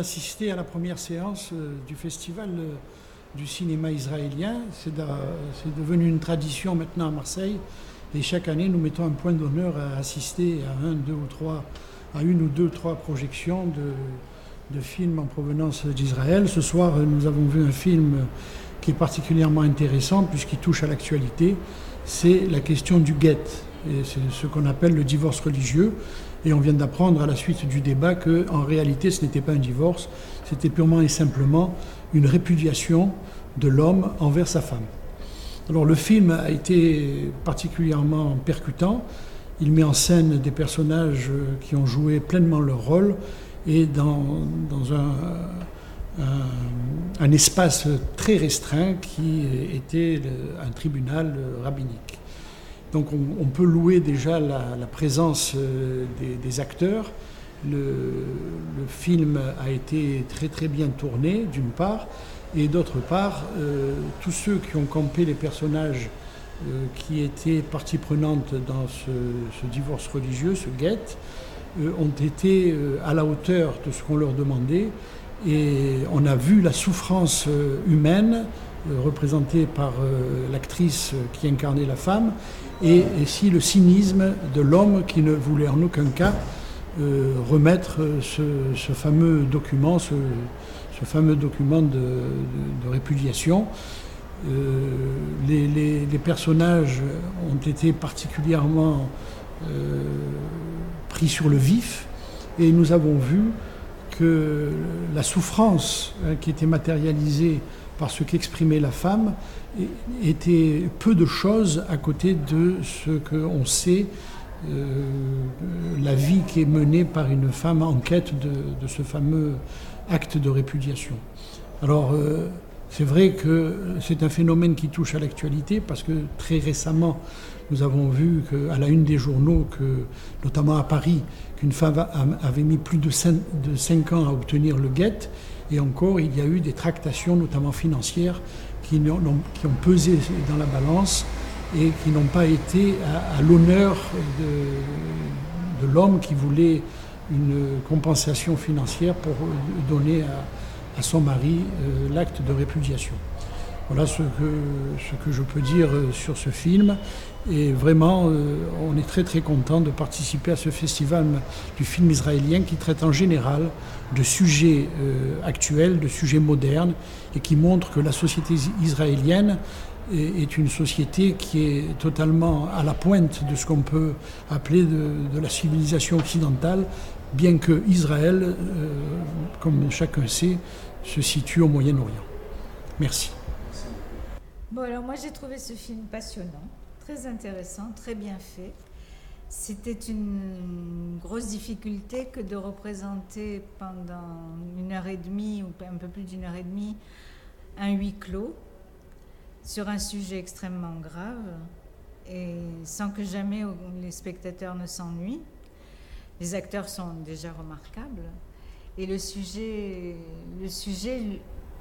assisté à la première séance du festival du cinéma israélien. C'est devenu une tradition maintenant à Marseille. Et chaque année, nous mettons un point d'honneur à assister à une ou deux, trois projections de films en provenance d'Israël. Ce soir, nous avons vu un film qui est particulièrement intéressant puisqu'il touche à l'actualité. C'est la question du guet. Et c'est ce qu'on appelle le divorce religieux. Et on vient d'apprendre à la suite du débat qu'en réalité, ce n'était pas un divorce, c'était purement et simplement une répudiation de l'homme envers sa femme. Alors le film a été particulièrement percutant. Il met en scène des personnages qui ont joué pleinement leur rôle et dans un espace très restreint qui était un tribunal rabbinique. Donc on peut louer déjà la présence des acteurs. Le film a été très très bien tourné d'une part, et d'autre part, tous ceux qui ont campé les personnages qui étaient partie prenante dans ce divorce religieux, ce guet, ont été à la hauteur de ce qu'on leur demandait, et on a vu la souffrance humaine représentée par l'actrice qui incarnait la femme, et si le cynisme de l'homme qui ne voulait en aucun cas remettre ce fameux document, ce fameux document de répudiation. Les personnages ont été particulièrement pris sur le vif, et nous avons vu que la souffrance qui était matérialisée par ce qu'exprimait la femme était peu de choses à côté de ce qu'on sait, la vie qui est menée par une femme en quête de ce fameux acte de répudiation. Alors, c'est vrai que c'est un phénomène qui touche à l'actualité parce que très récemment, nous avons vu qu'à la une des journaux, notamment à Paris, qu'une femme avait mis plus de 5 ans à obtenir le guet, et encore, il y a eu des tractations, notamment financières, qui ont pesé dans la balance et qui n'ont pas été à l'honneur de l'homme qui voulait une compensation financière pour donner à son mari l'acte de répudiation. Voilà ce que je peux dire sur ce film. Et vraiment, on est très très content de participer à ce festival du film israélien qui traite en général de sujets actuels, de sujets modernes, et qui montre que la société israélienne est une société qui est totalement à la pointe de ce qu'on peut appeler de la civilisation occidentale, bien que Israël, comme chacun sait, se situe au Moyen-Orient. Merci. Bon, alors moi j'ai trouvé ce film passionnant, très intéressant, très bien fait. C'était une grosse difficulté que de représenter pendant 1h30 ou un peu plus d'1h30 un huis clos sur un sujet extrêmement grave et sans que jamais les spectateurs ne s'ennuient. Les acteurs sont déjà remarquables et le sujet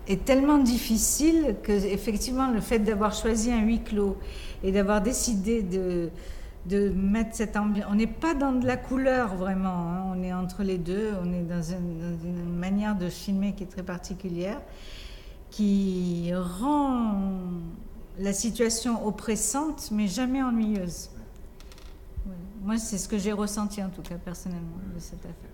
est tellement difficile que effectivement le fait d'avoir choisi un huis clos et d'avoir décidé de mettre cette ambiance, on n'est pas dans de la couleur vraiment, hein, on est entre les deux, on est dans une manière de filmer qui est très particulière, qui rend la situation oppressante mais jamais ennuyeuse. Ouais. Moi c'est ce que j'ai ressenti en tout cas personnellement de cette affaire.